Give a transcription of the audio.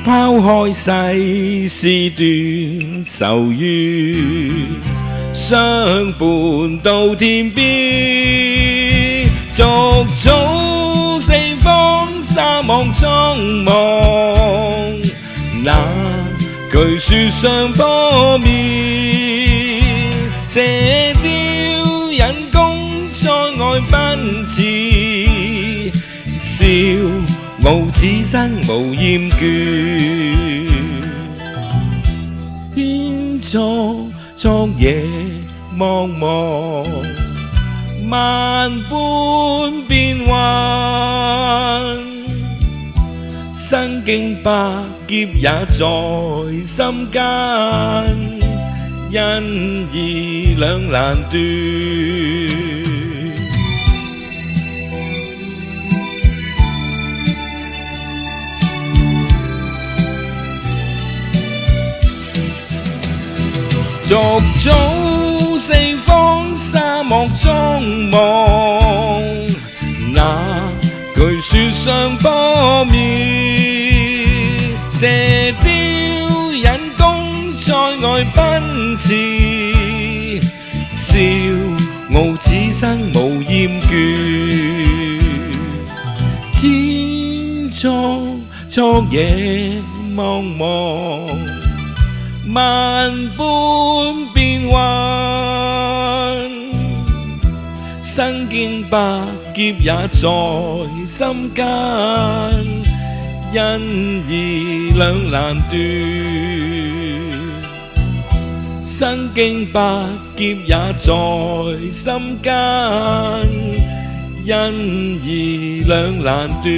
拋開世事短愁怨，相伴到天邊，逐早四方沙漠中望，那巨樹上波面，射雕引弓在外奔馳，笑傲此生無厭倦。天昨夜茫茫，萬般變幻，身經百劫也在心間，因義兩難斷。逐早四方沙漠中望，那巨樹上波面，射雕引弓在外奔馳，笑傲此生無厭倦。天昨夜茫茫，萬般變幻，身經百劫也在心間，因義兩難斷。身經百劫也在心間，因義兩難斷。